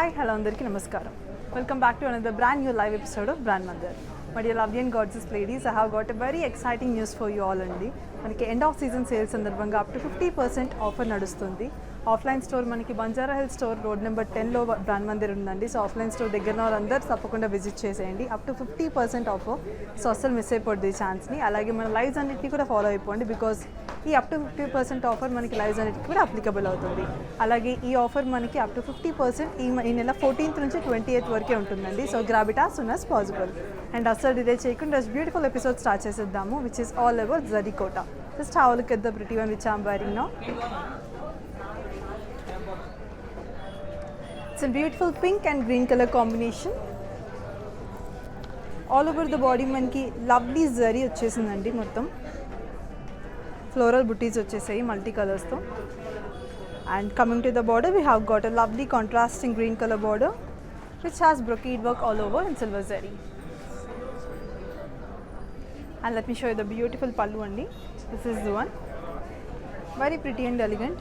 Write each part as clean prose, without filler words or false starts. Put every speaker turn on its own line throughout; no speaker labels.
Hi, hello andariki namaskaram. Welcome back to another brand new live episode of Brand Mandir. My dear lovely and gorgeous ladies, I have got a very exciting news for you all andi. Manaki end of season sales సందర్భంగా up to 50% offer నడుస్తుంది. Offline store మనకి Banjara Hills store road number 10లో Brand Mandir ఉందండి. So offline store దగ్గర వాళ్ళందరూ తప్పకుండా visit చేసేయండి. Up to 50% offer. So అస్సలు మిస్ అయిపోద్ది ఈ ఛాన్స్ని. అలాగే మన లైవ్స్ అన్నిటిని కూడా ఫాలో అయిపోండి. బికాజ్ ఈ అప్ టు 50% ఆఫర్ మనకి లైవ్స్ అన్నిటికి కూడా అప్లికబుల్ అవుతుంది. అలాగే ఈ ఆఫర్ మనకి అప్ టు 50% ఈ నెల 14th నుంచి 28th వరకే ఉంటుందండి. So grab it as soon as possible. And అస్సలు డిలే చేయకుండా బ్యూటిఫుల్ ఎపిసోడ్ స్టార్ట్ చేసేద్దాము, which is all about zari kota. Just have look at the pretty one which I'm wearing now. It's a beautiful pink and green color combination. All over the body మనకి lovely zari వచ్చేసిందండి. మొత్తం floral butis వచ్చేసాయి multi కలర్స్తో. And coming to the border we have got a lovely contrasting green color border which has brocade work all over in silver zari. And let me show you the beautiful pallu andi. This is the one, very pretty and elegant.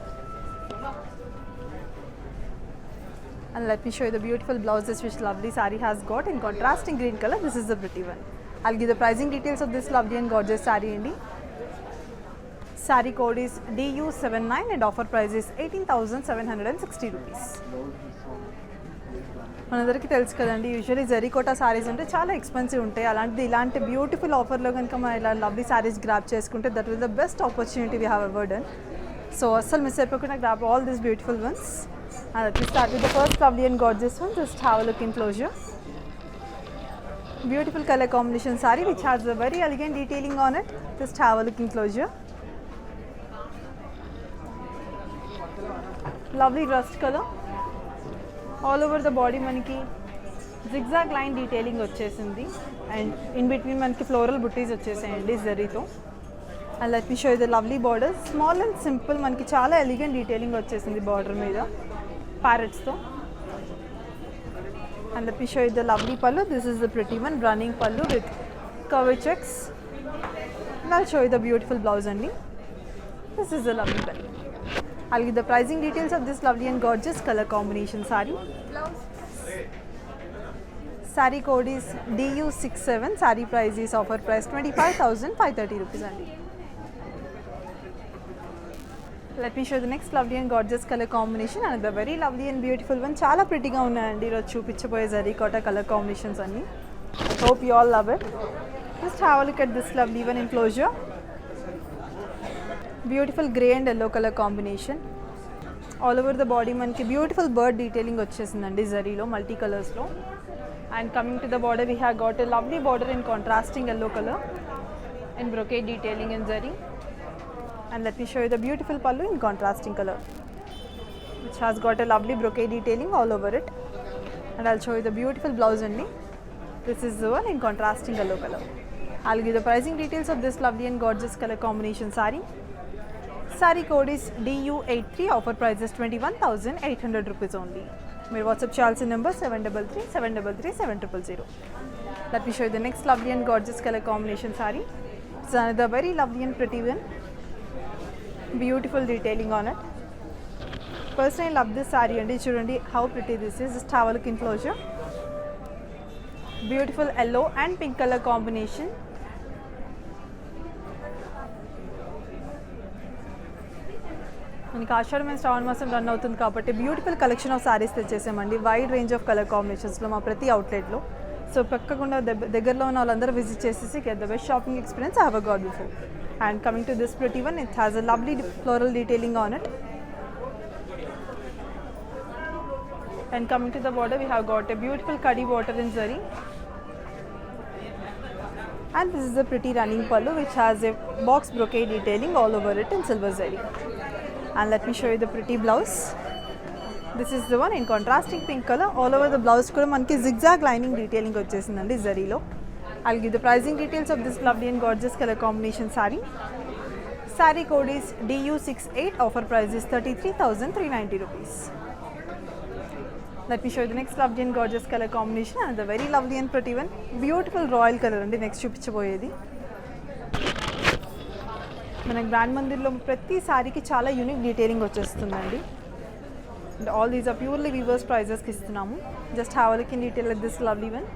And let me show you the beautiful blouses which lovely saree has got in contrasting green color. This is the pretty one. I'll give the pricing details of this lovely and gorgeous saree andi. Saree code is DU79 and offer price is 18,760 rupees. మనందరికీ తెలుసు కదండి, usually zari kota saris అంటే చాలా expensive ఉంటాయి. అలాంటిది ఇలాంటి beautiful ఆఫర్లో కనుక మనం ఇలా లవ్లీ సారీస్ గ్రాప్ చేసుకుంటే that will the best opportunity we have ever done. So అస్సలు మిస్ అయిపోకుండా grab all these beautiful ones. And let me start with the first lovely and gorgeous one. Just have a look in closure. Beautiful color combination saree which has a very elegant detailing on it. Just have a look in closure. Lovely rust color. All over the body manaki zigzag line detailing వచ్చేసింది. And in between manaki floral booties వచ్చేసాయండి జరీతో. And let me show you the lovely borders. Small and simple మనకి చాలా elegant detailing వచ్చేసింది border మీద ప్యారెట్స్తో. And let me show you the lovely pallu. This is the pretty one, running pallu with curvy checks. And I'll show you the beautiful blouse only. This is the lovely belly. I'll give the pricing details of this lovely and gorgeous color combination saree. Saree code is DU67. Saree price is offer price 25,530 rupees only. Let me show you the next lovely and gorgeous color combination. Another very lovely and beautiful one. చాలా ప్రిటీగా ఉన్నాయండి ఈరోజు చూపించబోయే zari kota colour combinations అన్ని. Hope you all love it. Just have a look at this lovely one in closure. Beautiful grey and yellow color combination. All over the body మనకి beautiful bird detailing వచ్చేసిందండి జరీలో multi కలర్స్లో. And coming to the border we have got a lovely border in contrasting yellow color and brocade detailing in zari. And let me show you the beautiful pallu in contrasting color which has got a lovely brocade detailing all over it. And I'll show you the beautiful blouse only. This is the one in contrasting yellow color. I'll give the pricing details of this lovely and gorgeous color combination saree. Saree code is DU83. Offer price is 21,800 rupees only. My WhatsApp చేయాల్సిన number 7337337000. Let me show you the next lovely and gorgeous color combination saree. It's another very lovely and pretty one. Beautiful detailing on it. Personally I love this saree and chudandi how pretty this is. Just have a look in closure. Beautiful yellow and pink color combination. మనకి ఆషాఢం and శ్రావణ మాసం run అవుతుంది కాబట్టి beautiful collection of saris తెచ్చేసామండి. Wide range of colour కాంబినేషన్స్లో మా ప్రతి అవుట్లెట్లో. So పక్కకుండా దగ్గరలో ఉన్న వాళ్ళందరూ విజిట్ చేసేసి get the best shopping experience I have got before. And coming to this pretty one, it has a lovely floral detailing on it. And coming to the border we have got a beautiful kadhi border in zari. And this is the pretty running pallu which has a box brocade detailing all over it in silver zari. And let me show you the pretty blouse. This is the one in contrasting pink color. All over the blouse kuda manki zigzag lining detailing vachesindandi zari lo. I'll give the pricing details of this lovely and gorgeous color combination saree. Saree code is DU68. Offer price is 33,390 rupees. Let me show you the next lovely and gorgeous color combination. And the very lovely and pretty one. Beautiful royal color andi next చూపించబోయేది. మనకి brand మందిర్లో ప్రతి సారీకి చాలా unique detailing వచ్చేస్తుందండి. And all these are purely weavers prices ki istunamu. Just have a look in detail at this lovely one.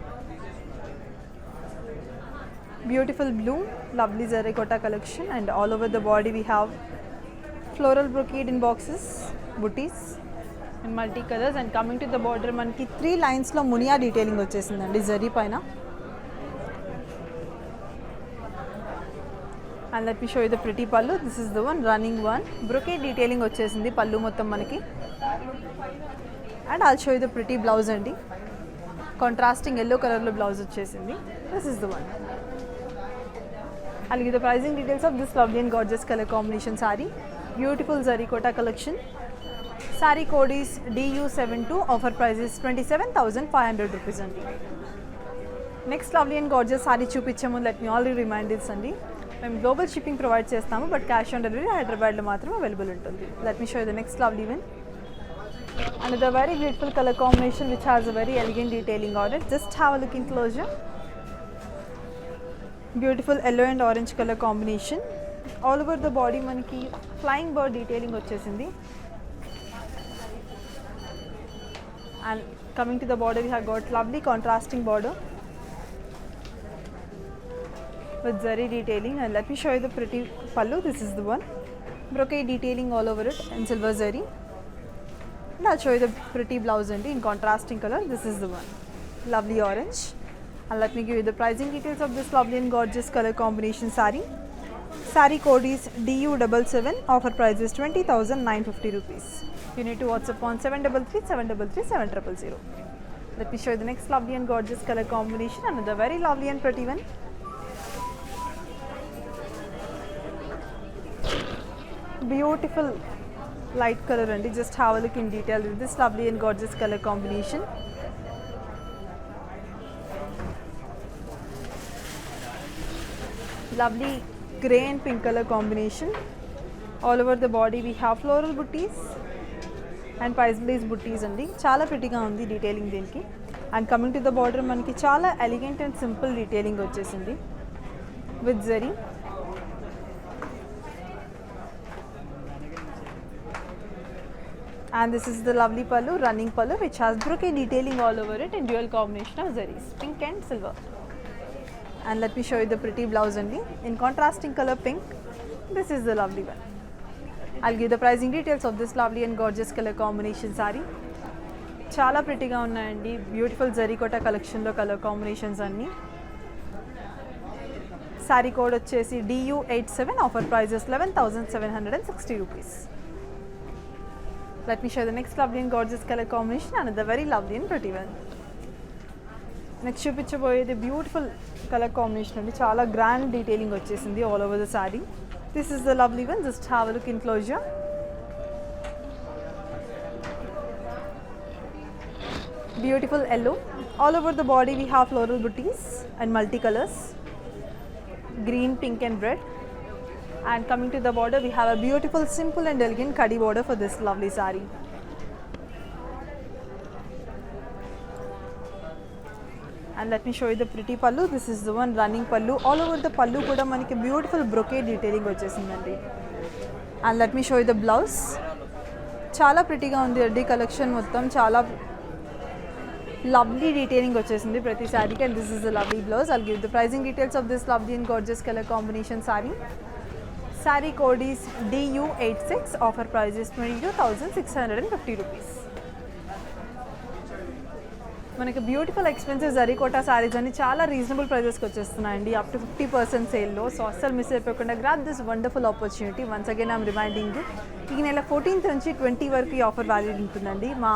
Beautiful blue, lovely Zarikota collection, and all over the body we have floral brocade in boxes, booties in multicolors. And coming to the border manki 3 lines lo munia detailing vachesindandi zari paina. And let me show you the pretty pallu. This is the one, running one. Brocade detailing vachesindi pallu mottam manaki. And I'll show you the pretty blouse andi. Contrasting yellow color lo blouse vachesindi. This is the one. I'll give the pricing details of this lovely and gorgeous color combination saree. Beautiful Zarikota collection. Saree code is DU72. Offer price is 27,500 rupees andi. Next lovely and gorgeous saree చూపించే let me already remind this andi. మేము global shipping provide చేస్తాము, but cash on delivery హైదరాబాద్లో మాత్రం available ఉంటుంది. Let me show the next lovely one. And the very beautiful colour combination which has a very elegant detailing order. Just have a look in closer. Beautiful yellow and orange colour combination. All over the body మనకి flying bird detailing వచ్చేసింది. And coming to the border we have got lovely contrasting border with zari detailing. And let me show you the pretty pallu. This is the one. Brocade detailing all over it in silver zari. And I'll show you the pretty blouse in contrasting color. This is the one. Lovely orange. And let me give you the pricing details of this lovely and gorgeous color combination saree. Saree code is DU77. Offer price is 20,950 rupees. You need to WhatsApp on 733 733 7000. Let me show you the next lovely and gorgeous color combination. Another very lovely and pretty one. Beautiful light color andi. Just have a look in detail with this lovely and gorgeous color combination. Lovely grey and pink color combination. All over the body we have floral booties and paisley's booties andi. Chala pretty ga undi detailing deeniki. And coming to the border manaki chala elegant and simple detailing vachesindi with zari. And this is the lovely pallu, running pallu, which has brocade detailing all over it in dual combination of zaris, pink and silver. And let me show you the pretty blouse only in contrasting color pink. This is the lovely one. I'll give the pricing details of this lovely and gorgeous color combination saree. Chala pretty ga unnayandi. Beautiful Zarikota collection lo color combinations anni. Saree code vachesi DU87. Offer price is 11,760 rupees. Let me show you the next lovely and gorgeous color combination. Another very lovely and pretty one. Next చూపించబోయేది beautiful color combination అండి. చాలా grand detailing వచ్చేసింది all over the saree. This is the lovely one. Just have a look in closure. Beautiful yellow. All over the body we have floral booties and multicolors. Green, pink and red. And coming to the border we have a beautiful simple and elegant kadi border for this lovely saree. And let me show you the pretty pallu. This is the one, running pallu. All over the pallu kuda maniki beautiful brocade detailing vachesindandi. And let me show you the blouse. Chala pretty ga undi reddy collection mottam chala lovely detailing vachesindi prati saree ki. And this is the lovely blouse. I'll give the pricing details of this lovely and gorgeous color combination saree. Saree code is DU86. Offer price is 22,650 rupees. మనకి beautiful expensive zari kota saris అని చాలా reasonable ప్రైజెస్కి వచ్చేస్తున్నాయండి, up to 50% సేల్లో. So అస్సలు miss అయిపోకుండా grab this wonderful opportunity. Once again I'm reminding, ఈ నెల 14th నుంచి 20 వరకు ఈ ఆఫర్ వ్యాలిడ్ ఉంటుందండి. మా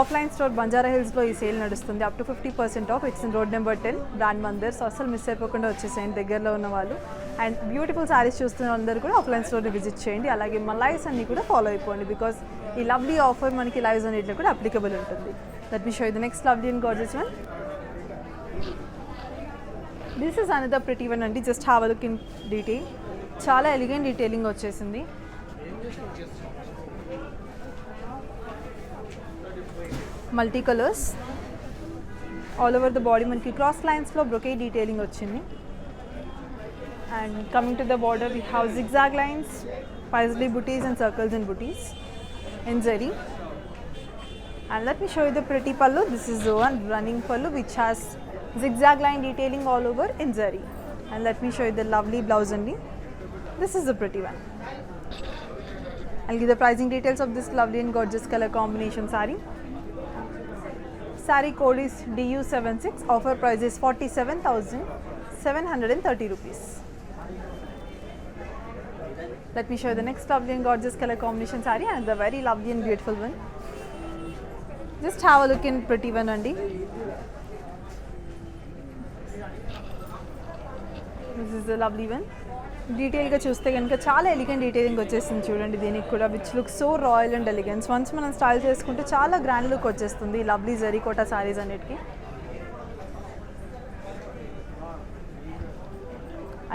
ఆఫ్లైన్ స్టోర్ బంజారా హిల్స్లో ఈ సేల్ నడుస్తుంది. Up to 50% of. It's in road number 10 brand Mandir. So అస్సలు మిస్ అయిపోకుండా వచ్చేసేయండి దగ్గరలో ఉన్న వాళ్ళు. అండ్ బ్యూటిఫుల్ శారీస్ చూస్తున్న అందరూ కూడా ఆఫ్లైన్ స్టోర్ని విజిట్ చేయండి. అలాగే మా లైవ్స్ అన్నీ కూడా ఫాలో అయిపోండి, బికాస్ ఈ లవ్లీ ఆఫర్ మనకి లైవ్స్ అన్నింటిలో కూడా అప్లికబుల్ ఉంటుంది. Let me show you the next lovely and gorgeous one. This is another pretty one అండి. Just have a look in detail. చాలా ఎలిగెంట్ డీటెయిలింగ్ వచ్చేసింది. Multi colours all over the body మనకి cross లైన్స్లో brocade detailing వచ్చింది. And coming to the border we have zigzag lines, paisley booties and circles and booties in zari. And let me show you the pretty pallu. This is the one running pallu which has zigzag line detailing all over in zari. And let me show you the lovely blouse only. This is the pretty one. I'll give the pricing details of this lovely and gorgeous color combination saree. Saree code is DU76. Offer price is 47,730 rupees. Let me show you the next lovely and gorgeous color combination saree, and the very lovely and beautiful one. Just have a look in pretty one andi. This is the lovely one. Detail గా చూస్తే కనుక చాలా elegant detailing వచ్చేస్తుంది చూడండి దీనికి కూడా, which look so royal and elegance. Once మనం style చేసుకుంటే చాలా గ్రాండ్ లుక్ వచ్చేస్తుంది లవ్లీ జరీ కోటా సారీస్ అన్నిటికీ.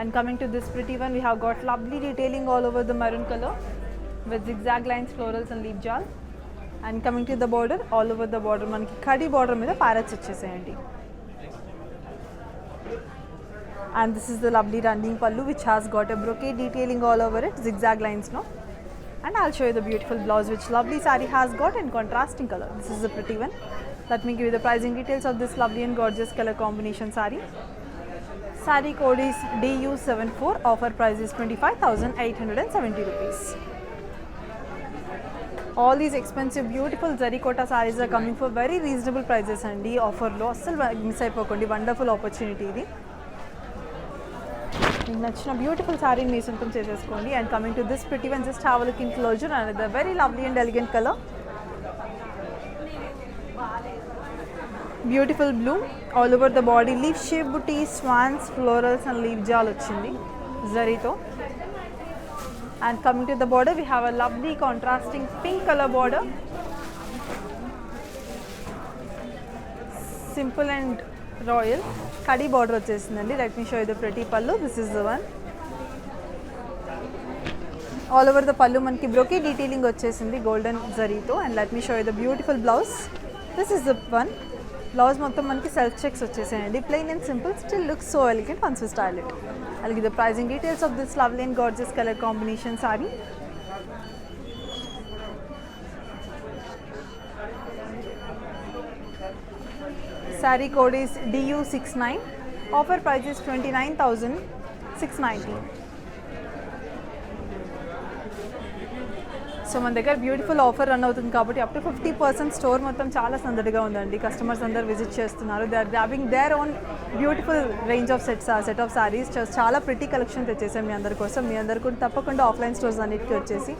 And coming to this pretty one, we have got lovely detailing all over the maroon colour with zigzag lines, florals and leaf jaal. And coming to the border, all over the border మనకి kadi border మీద parrots వచ్చేసాయండి. And this is the lovely running pallu which has got a brocade detailing all over it, zigzag lines no. And I'll show you the beautiful blouse which lovely saree has got in contrasting color. This is the pretty one. Let me give you the pricing details of this lovely and gorgeous color combination saree. Saree code is DU74. Offer price is 25,870 rupees. All these expensive beautiful zari kota sarees are coming for very reasonable prices and offer lo assalu miss ayipokondi, wonderful opportunity idi. మీకు నచ్చిన beautiful సారీని మీ సొంతం చేసేసుకోండి. And coming to this pretty one, just have a look in closer and the very lovely and elegant colour. Beautiful blue all over the body, leaf shape buti, swans, florals and leaf jaal వచ్చింది జరీతో. And coming to the border, we have a lovely contrasting pink colour border, simple and royal kadi border వచ్చేసిందండి. Let me show you the pretty pallu. This is the one. All over the pallu మనకి brocade detailing వచ్చేసింది golden జరీతో. And let me show you the beautiful blouse. This is the one. Blouse మొత్తం మనకి self checks వచ్చేసాయండి. Plain and simple, still looks so elegant once we style it. I'll give the pricing details of this lovely and gorgeous color combination saree. Saree code is DU69. Offer price is 29,690. So మన దగ్గర beautiful offer run అవుతుంది కాబట్టి up to 50% store మొత్తం చాలా సందడిగా ఉందండి. Customers అందరు visit చేస్తున్నారు. They are grabbing their own beautiful range of set of saris. చాలా ప్రిటీ కలెక్షన్ తెచ్చేసాం మీ అందరి కోసం. మీ అందరు కూడా తప్పకుండా ఆఫ్లైన్ స్టోర్స్ అన్నిటికీ వచ్చేసి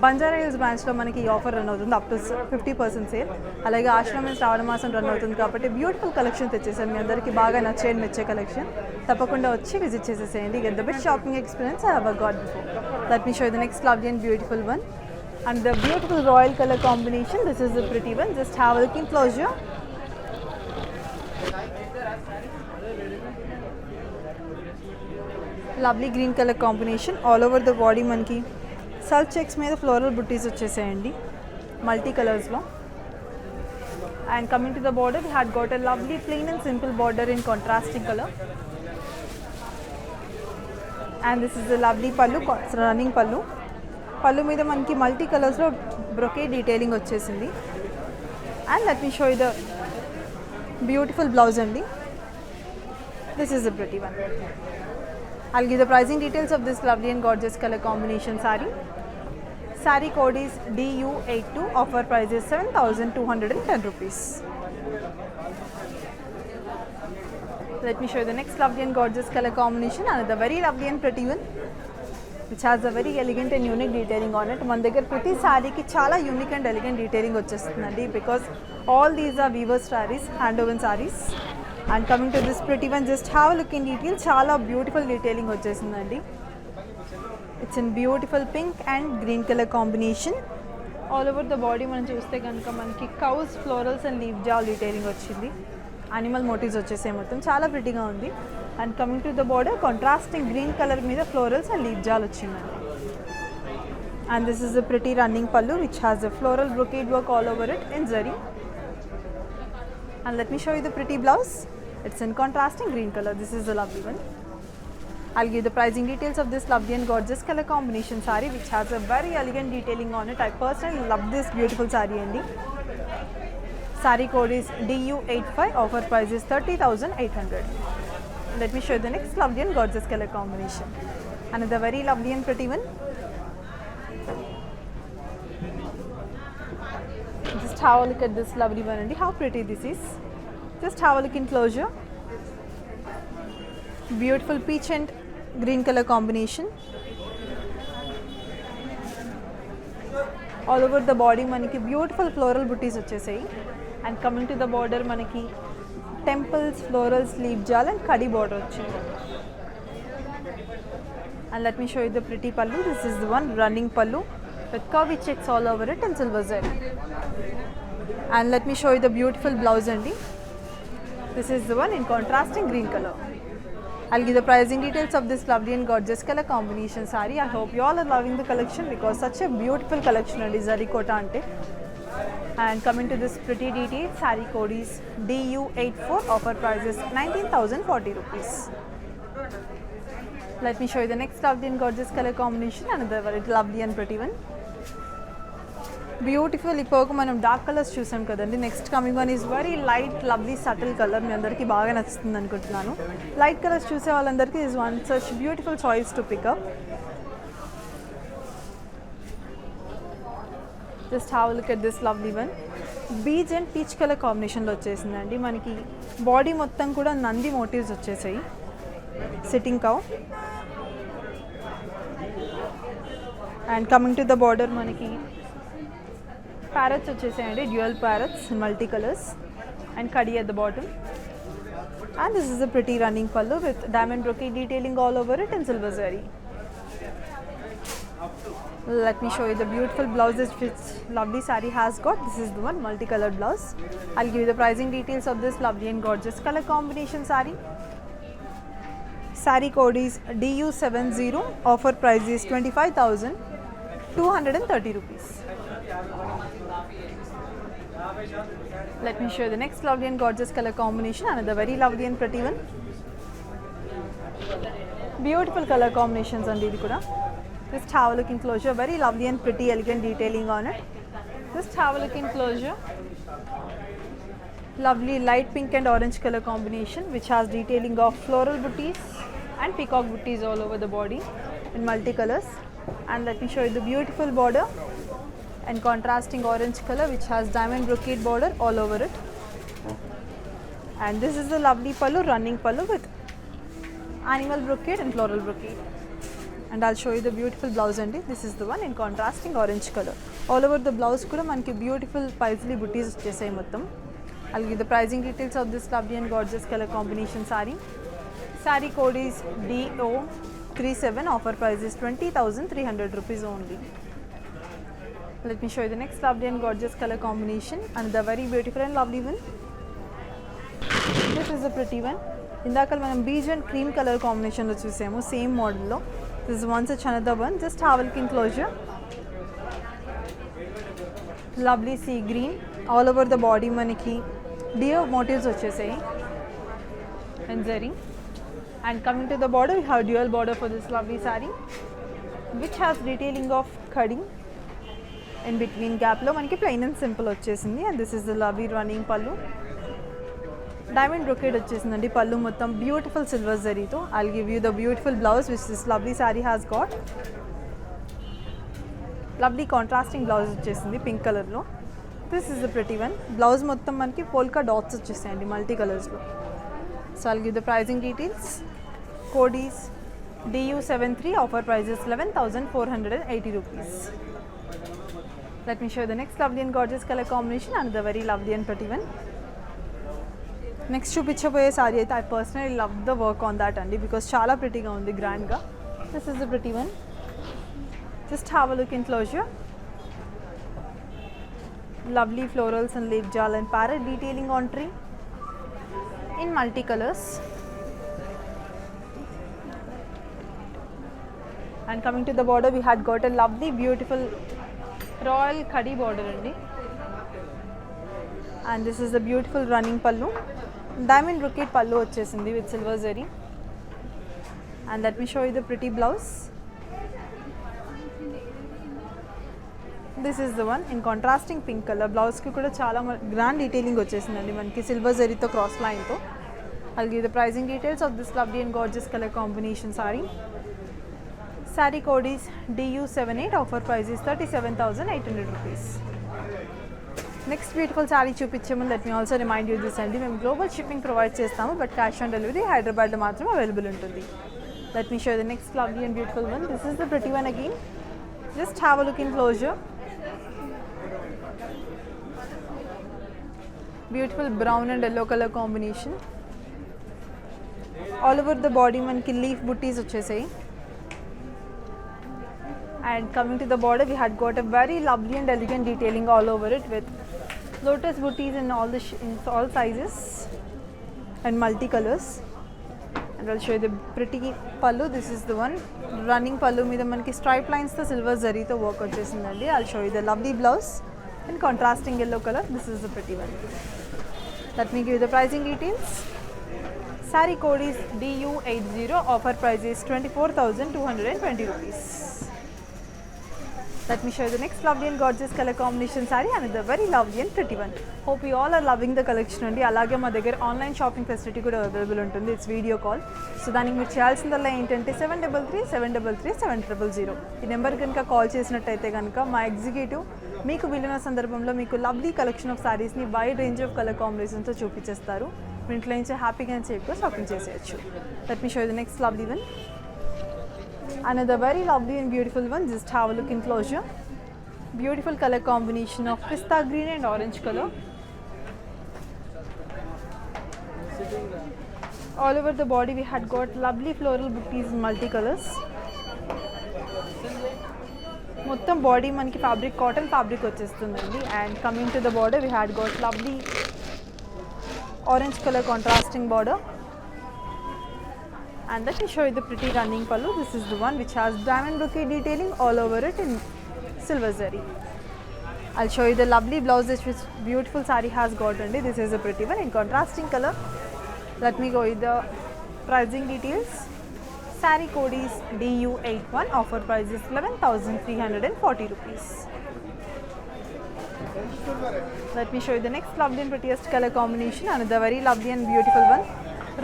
బంజారా హిల్స్ బ్రాంచ్లో మనకి ఈ ఆఫర్ రన్ అవుతుంది అప్ టు 50% సేల్. అలాగే ఆశ్రమం శ్రావణ మాసం రన్ అవుతుంది కాబట్టి బ్యూటిఫుల్ కలెక్షన్ తెచ్చేసాం మీ అందరికీ. బాగా నచ్చేయండి, మెచ్చే కలెక్షన్. తప్పకుండా వచ్చి విజిట్ చేసేసేయండి. Get the best shopping experience I have got before. Let me show the next lovely and beautiful one. And the beautiful royal color combination, this is the pretty one. Just have a look in closure. Lovely green color combination all over the body. Manki self checks మీద floral booties వచ్చేసాయండి multi colors లో. And coming to the border, we had got a lovely plain and simple border in contrasting color. And this is the lovely pallu, running pallu. పళ్ళు మీద మనకి multi కలర్స్లో brocade detailing వచ్చేసింది. And let me show you the beautiful blouse అండి. This is the pretty one. I'll give the pricing details of this lovely and gorgeous colour combination sari. Sari code is DU82. Offer price is 7,210 rupees. Let me show you the next lovely and gorgeous color combination. Another very lovely and pretty one which has a very elegant and unique detailing on it. మన దగ్గర ప్రతి శారీకి చాలా unique and elegant detailing వచ్చేస్తుందండి because all these are weavers saris, hand woven saris. And coming to this pretty one, just have look in detail. చాలా beautiful detailing వచ్చేసిందండి. It's in beautiful pink and green colour combination. All over the body మనం చూస్తే కనుక మనకి cows, florals and leaf jaal detailing వచ్చింది. Animal motifs వచ్చేసే మొత్తం చాలా ప్రిటీగా ఉంది. And coming to the border, contrasting green colour మీద ఫ్లోరల్స్ అండ్ లీఫ్ జాల్ వచ్చిందండి. And this is the pretty running pallu which has the floral brocade work all over it in zari. And let me show you the pretty blouse. It's in contrasting green color. This is the lovely one. I'll give the pricing details of this lovely and gorgeous color combination saree which has a very elegant detailing on it. I personally love this beautiful saree andi. Saree code is DU85. Offer price is 30,800. Let me show you the next lovely and gorgeous color combination. Another very lovely and pretty one. Just have a look at this lovely one and how pretty this is. Just have a look in closure. Beautiful peach and green color combination. All over the body manaki beautiful floral booties vachesai. And coming to the border manaki temples, floral sleeve jal and kadi border vachindi. And let me show you the pretty pallu. This is the one running pallu with curvy checks all over it and silver zari. And let me show you the beautiful blouse andi. This is the one in contrasting green color. I'll give the pricing details of this lovely and gorgeous color combination saree. I hope you all are loving the collection because such a beautiful collection andi zari kota ante. And coming to this pretty detail, saree code is DU84. Offer price is 19,040 rupees. Let me show you the next lovely and gorgeous color combination. Another very lovely and pretty one. Beautiful ipoku manam dark colors chusam kadandi. Next coming one is very light, lovely, subtle color. మీ అందరికి బాగా నచ్చుతుంది అనుకుంటున్నాను. Light colors చూసే వాళ్ళందరికీ is one such beautiful choice to pick up. Just have a look at this lovely one. Beige and peach color combination లో వచ్చేసిందండి. మనకి body మొత్తం కూడా నంది మోటివ్స్ వచ్చేసాయి. Sitting cow. And coming to the border manaki parrots vachesayandi, dual parrots in multi colors and kadi at the bottom. And this is a pretty running pallu with diamond brocade detailing all over it and silver zari. Let me show you the beautiful blouses which lovely saree has got. This is the one multicolored blouse. I'll give you the pricing details of this lovely and gorgeous color combination saree. Saree code is DU70. Offer price is 25,230 rupees. Let me show you the next lovely and gorgeous color combination. Another very lovely and pretty one. Beautiful color combinations on idi kuda. Just have a look in closure. Very lovely and pretty, elegant detailing on it. Just have a look in closure. Lovely light pink and orange color combination which has detailing of floral booties and peacock booties all over the body in multicolors. And let me show you the beautiful border and contrasting orange color which has diamond brocade border all over it. And this is the lovely pallu, running pallu with animal brocade and floral brocade. And I'll show you the beautiful blouse andi. This is the one in contrasting orange color. All over the blouse kuda manaki beautiful paisley booties vachesai mottam. I'll give the pricing details of this lovely and gorgeous color combination saree. Saree code is DO37. Offer price is 20,300 rupees only. Let me show you the next lovely and gorgeous color combination. Another very beautiful and lovely one. This is a pretty one. Indakal manam beige and cream color combination lo chusamo, same model lo. This is one such another one. Just have a look in closure. Lovely sea green. All over the body manaki deer motifs vachesai and zari. And coming to the border, we have dual border for this lovely saree which has detailing of cutting in between gap lo manaki plain and simple vachesindi. And this is the lovely running pallu. Diamond brocade vachesindandi pallu mottam beautiful silver zari tho. I'll give you the beautiful blouse which this lovely saree has got. Lovely contrasting blouse vachesindi pink color lo. This is the pretty one. Blouse mottam manaki polka dots vachesayandi multi colors lo. So I'll give the pricing details. Code is DU73. Offer price is 11,480 rupees. Let me show you the next lovely and gorgeous color combination. Another very lovely and pretty one. Next చూపించబోయే saree అయితే I personally love the work on that andi because చాలా pretty గా ఉంది, grand గా. This is the pretty one. Just have a look in closure. Lovely florals and leaf jal and parrot detailing on tree in multicolors. And coming to the border, we had got a lovely beautiful royal khadi border andi. And this is the beautiful running pallu. Diamond brocade pallu vachesindi with silver zari. And let me show you the pretty blouse. This is the one in contrasting pink colour. బ్లౌజ్కి కూడా చాలా grand detailing వచ్చేసిందండి మనకి silver జరీతో cross లైన్తో. I'll give the pricing details of this lovely and gorgeous color combination saree. Saree code is DU78. Offer price is 37,800 rupees. Next beautiful saree చూపించాము. Let me also remind you this అండి, మేము global shipping provide చేస్తాము, but cash on delivery హైదరాబాద్లో మాత్రమే available ఉంటుంది. Let me show you the next lovely and beautiful one. This is the pretty one again. Just have a look in closure. Beautiful brown and yellow color combination. All over the body మనకి leaf బుట్టీస్ వచ్చేసాయి. And coming to the border, we had got a very lovely and elegant detailing all over it with lotus booties in all sizes and multicolors. And I'll show you the pretty pallu. This is the one. Running pallu మీద మనకి stripe lines తో silver జరీతో work వచ్చేసిందండి. I'll show you the lovely blouse in contrasting yellow color. This is the pretty one. Let me give you the pricing details. Saree code is DU80. Offer price is 24,220 rupees. Let me show you the next lovely and gorgeous color combination saree, another very lovely and pretty one. Hope you all are loving the collection అండి. అలాగే మా దగ్గర online shopping facility కూడా available ఉంటుంది. It's video call. So దానికి మీరు చేయాల్సిందల్లా ఏంటంటే 733-733-700. ఈ నెంబర్ కనుక కాల్ చేసినట్టయితే కనుక మా ఎగ్జిక్యూటివ్ మీకు వీలున్న సందర్భంలో మీకు లవ్లీ కలెక్షన్ ఆఫ్ సారీస్ని వైడ్ రేంజ్ ఆఫ్ కలర్ కాంబినేషన్తో చూపించేస్తారు. మీ ఇంట్లో నుంచి హ్యాపీగా అండ్ సేఫ్గా షాపింగ్ చేసేయచ్చు. Let me show you the next lovely one. Another very lovely and beautiful one. Just have a look in closure. Beautiful color combination of pista green and orange color. All over the body we had got lovely floral booties in multicolors. మొత్తం body మనకి fabric cotton fabric వచ్చేస్తుందండి. And coming to the border we had got lovely orange color contrasting border. And let me show you the pretty running pallu. This is the one which has diamond brocade detailing all over it in silver zari. I'll show you the lovely blouse which beautiful saree has got only. This is a pretty one in contrasting color. Let me go with the pricing details. Saree code is DU81. Offer price is 11,340 rupees. Let me show you the next lovely and prettiest color combination. Another very lovely and beautiful one.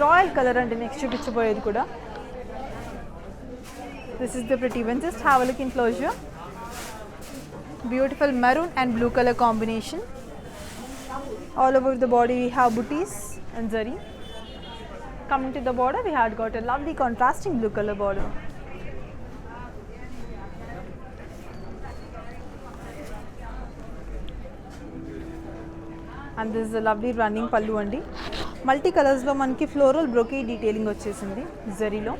Royal color అండి next చూపించబోయేది కూడా. This is the pretty one. Just have a look in closure. Beautiful maroon and blue color combination. All over the body we have booties and zari. Coming to the border we had got a lovely contrasting blue color border. And this is a lovely running pallu అండి. Multi కలర్స్లో మనకి floral brocade detailing వచ్చేసింది జరీలో.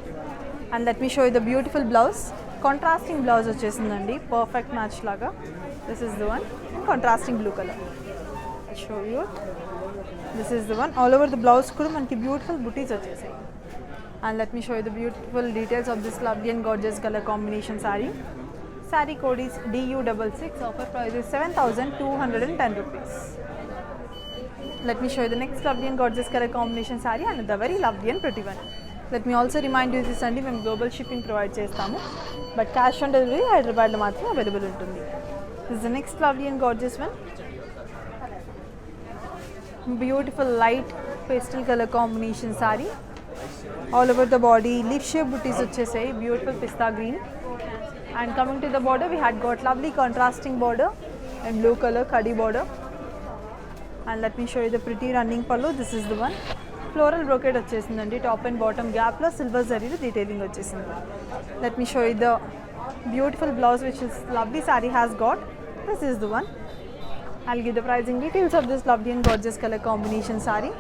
And let me show you the beautiful blouse. Contrasting blouse వచ్చేసిందండి, perfect match లాగా. This is the one contrasting blue colour. Show you this is the one. All over the blouse కూడా మనకి beautiful butis వచ్చేసాయి. And let me show you the beautiful details of this lovely and gorgeous colour combination sari. Sari code is DU66. Offer price is 7,210 rupees. Let me show you the next lovely and gorgeous color combination saree, and the very lovely and pretty one. Let me also remind you this అండి, మేము global shipping provide చేస్తాము, but cash on delivery హైదరాబాద్లో మాత్రం available ఉంటుంది. This the next lovely and gorgeous one. Beautiful light pastel colour combination saree. All over the body leaf shape బుటీస్ వచ్చేసాయి, beautiful pista green. And coming to the border we had got lovely contrasting border and blue colour khadi border. And let me show you the pretty running pallu. This is the one. Floral brocade వచ్చేసిందండి, top and bottom గ్యాప్లో silver జరీలో detailing వచ్చేసింది. Let me show you the beautiful blouse which is lovely saree has got. This is the one. I'll give the pricing details of this lovely and gorgeous color combination saree.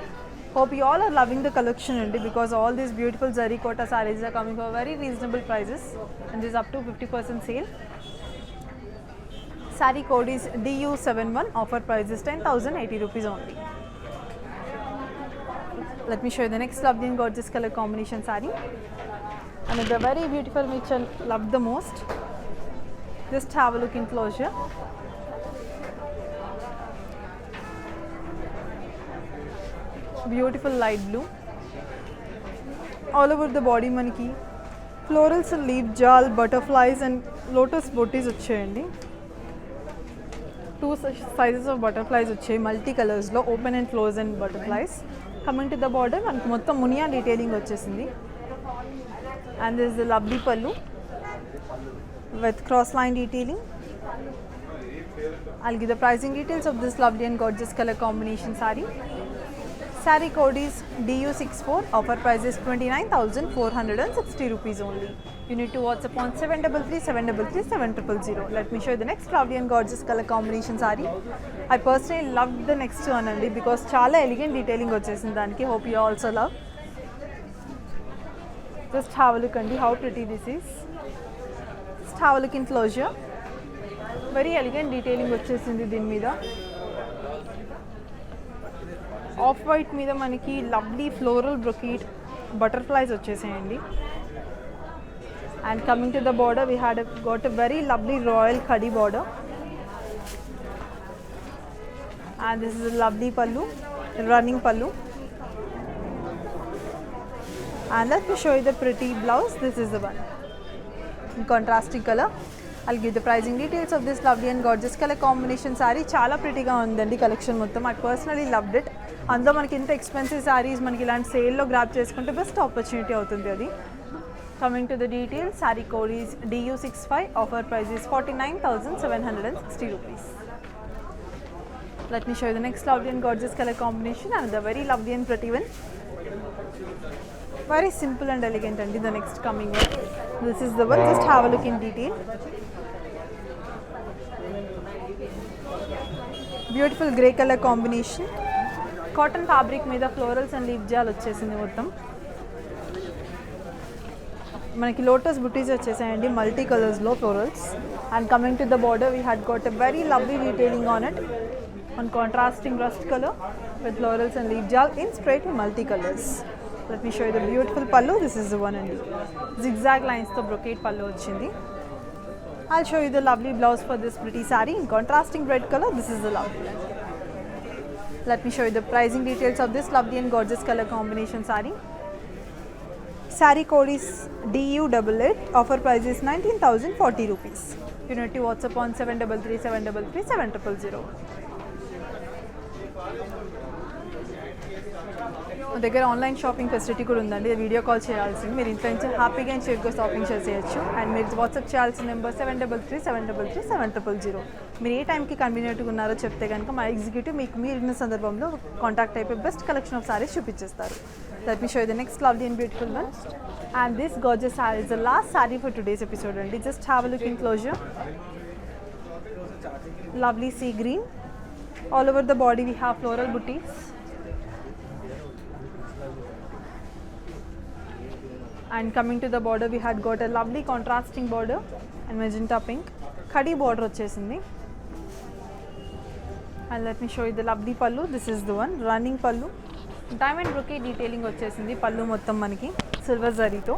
Hope you all are loving the collection only, because all these beautiful zari kota sarees are coming for very reasonable prices, and this is up to 50% sale. Saree code is DU71. Offer price is 10,080 rupees only. Let me show you the next lovely and gorgeous color combination saree. Another very beautiful which I love the most. Just have a look in closure. Beautiful light blue. All over the body maniki florals, leaf jal, butterflies and lotus booties వచ్చాయండి. Two sizes of butterflies వచ్చాయి multi కలర్స్లో, open and close and butterflies. Coming to the border మనకి మొత్తం Muniya detailing వచ్చేసింది. And this the lovely పల్లు with cross line detailing. I'll give the pricing details of this lovely and gorgeous color combination saree. Saree code is DU64. Offer price is 29,460 rupees only. You need to WhatsApp on 733-733-7000. Let me show you the next lovely and gorgeous color combination saree. I personally loved the next one only because chala elegant detailing vachesindi daniki. Hope you also love. Just have a look and how pretty this is. Have a look in closure. Very elegant detailing వచ్చేసింది దీని మీద. Of white మీద మనకి lovely floral brocade butterflies వచ్చేసాయండి. And coming to the border we had got a very lovely royal kadi border. And this is lovely pallu, running pallu. And let me show you the pretty blouse. This is the one in contrasting color. I'll give the pricing details of this lovely and gorgeous color combination saree. Chaala pretty ga undandi collection mottham. I personally loved it. Andlo manaki inta expensive sarees manaki ilanti sale lo grab cheskunte best opportunity avutundi adi. Coming to the details, saree code is DU65. Offer price is 49,760 rupees. Let me show you the next lovely and gorgeous color combination, and the very lovely and pretty one. Very simple and elegant and the next coming one. This is the one. Just have a look in detail. Beautiful grey color combination. Cotton fabric మీద florals and leaf జాల్ వచ్చేసింది మొత్తం. మనకి lotus బుటీస్ వచ్చేసాయండి multi కలర్స్లో florals. And coming to the border we had got a very lovely detailing on it on contrasting rust color with florals and leaf jal in straight multi colors. Let me show you the beautiful pallu. This is the one and zigzag lines to brocade pallu vachindi. I'll show you the lovely blouse for this pretty saree in contrasting red color. This is the lovely one. Let me show you the pricing details of this lovely and gorgeous color combination saree. Saree code is DU88. Offer price is 19,040 rupees. You need to WhatsApp on 733-733-7000. మా దగ్గర online shopping facility కూడా ఉందండి. Video call చేయాల్సింది, మీరు ఇంట్లో నుంచి హ్యాపీగా and సేఫ్గా షాపింగ్ చేసేయచ్చు. అండ్ మీరు వాట్సాప్ చేయాల్సిన నెంబర్ 733-733-7000. మీరు ఏ టైంకి కన్వీనియంట్గా ఉన్నారో చెప్తే కనుక మా ఎగ్జిక్యూటివ్ మీకు మీరున్న సందర్భంలో కాంటాక్ట్ అయిపోయి బెస్ట్ కలెక్షన్ ఆఫ్ సారీస్ చూపించేస్తారు. Let me show you the next lovely and beautiful one. And this gorgeous saree is the last saree for today's episode and just have a look in closure. Lovely sea green. All over the body we have floral booties. And coming to the border we had got a lovely contrasting border and magenta pink. Khadi border vachesindi. And let me show you the lovely pallu. This is the one, running pallu. Diamond brocade detailing వచ్చేసింది పళ్ళు మొత్తం మనకి silver జరీతో.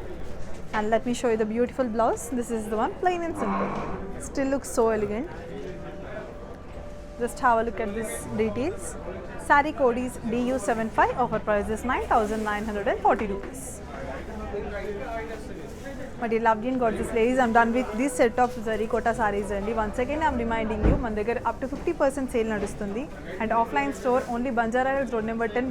And let me show you the beautiful blouse. This is the one, plain and simple. Still looks so elegant. Just have a look at this details. Saree code is DU75. Offer price is 9,940 rupees. But you lovely and gorgeous ladies, I'm done with this set of Zarikota sarees and once again I'm reminding you మన దగ్గర up to 50% sale నడుస్తుంది. And offline store only Banjara Hills road number 10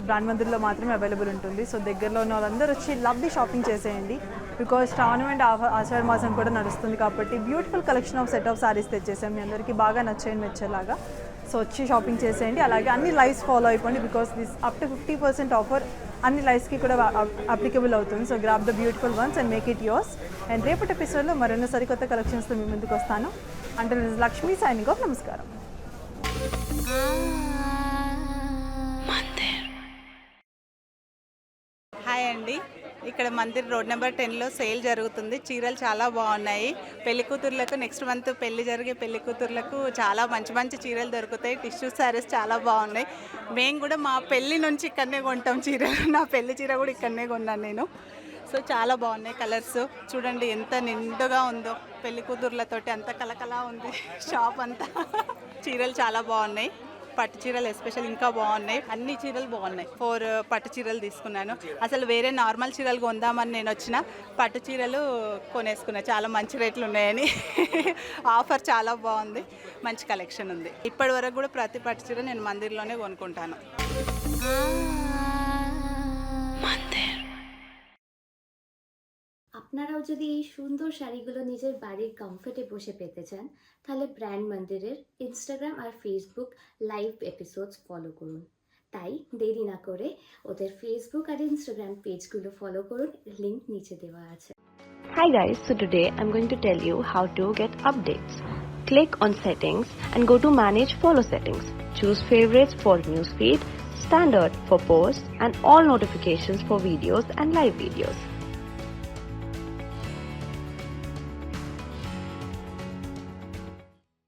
Brand మందిర్లో మాత్రమే available ఉంటుంది. So దగ్గరలో ఉన్న వాళ్ళందరూ వచ్చి లవ్లీ షాపింగ్ చేసేయండి. బికాజ్ శ్రావణం అండ్ ఆషాఢ మాసం కూడా నడుస్తుంది కాబట్టి beautiful collection of set of saris తెచ్చేసాం మీ అందరికీ బాగా నచ్చేయండి మెచ్చేలాగా. సో వచ్చి షాపింగ్ చేసేయండి. అలాగే అన్ని లైవ్స్ ఫాలో అయిపోండి because this up to 50% offer అన్ని లైవ్స్కి కూడా అప్లికబుల్ అవుతుంది. So grab the beautiful once and make it yours. And రేపటి ఎపిసోడ్లో మరెన్నో సరికొత్త కలెక్షన్స్తో మీ ముందుకు వస్తాను. అంటే లక్ష్మీ సైనింగ్ ఆఫ్. నమస్కారం.
హాయ్ అండి, ఇక్కడ మందిర్ రోడ్ నెంబర్ 10లో సేల్ జరుగుతుంది. చీరలు చాలా బాగున్నాయి. పెళ్లి కూతుర్లకు నెక్స్ట్ మంత్ పెళ్లి జరిగే పెళ్లి కూతుర్లకు చాలా మంచి మంచి చీరలు దొరుకుతాయి. టిష్యూ శారీస్ చాలా బాగున్నాయి. మేము కూడా మా పెళ్లి నుంచి ఇక్కడనే కొంటాం చీరలు. నా పెళ్లి చీర కూడా ఇక్కడనే కొన్నాను నేను. సో చాలా బాగున్నాయి కలర్స్. చూడండి ఎంత నిండుగా ఉందో, పెళ్లి కూతుర్లతోటి అంత కలకలా ఉంది షాప్ అంతా. చీరలు చాలా బాగున్నాయి. పట్టు చీరలు ఎస్పెషల్ ఇంకా బాగున్నాయి. అన్ని చీరలు బాగున్నాయి. 4 పట్టు చీరలు తీసుకున్నాను. అసలు వేరే నార్మల్ చీరలు కొందామని నేను వచ్చిన పట్టు చీరలు కొనేసుకున్నా. చాలా మంచి రేట్లు ఉన్నాయని ఆఫర్ చాలా బాగుంది. మంచి కలెక్షన్ ఉంది. ఇప్పటి వరకు కూడా ప్రతి పట్టు చీర నేను మందిర్లోనే కొనుక్కుంటాను.
আপনারাও যদি এই সুন্দর শাড়িগুলো নিজের বাড়ির কমফর্টে বসে পেতে চান তাহলে ব্র্যান্ড মন্দিরের ইনস্টাগ্রাম আর ফেসবুক লাইভ এপিসোডস ফলো করুন। তাই দেরি না করে ওদের ফেসবুক আর ইনস্টাগ্রাম পেজগুলো ফলো করুন, লিংক নিচে দেওয়া আছে।
Hi guys, so today I'm going to tell you how to get updates. Click on settings and go to manage follow settings. Choose favorites for newsfeed, standard for posts and all notifications for videos and live videos.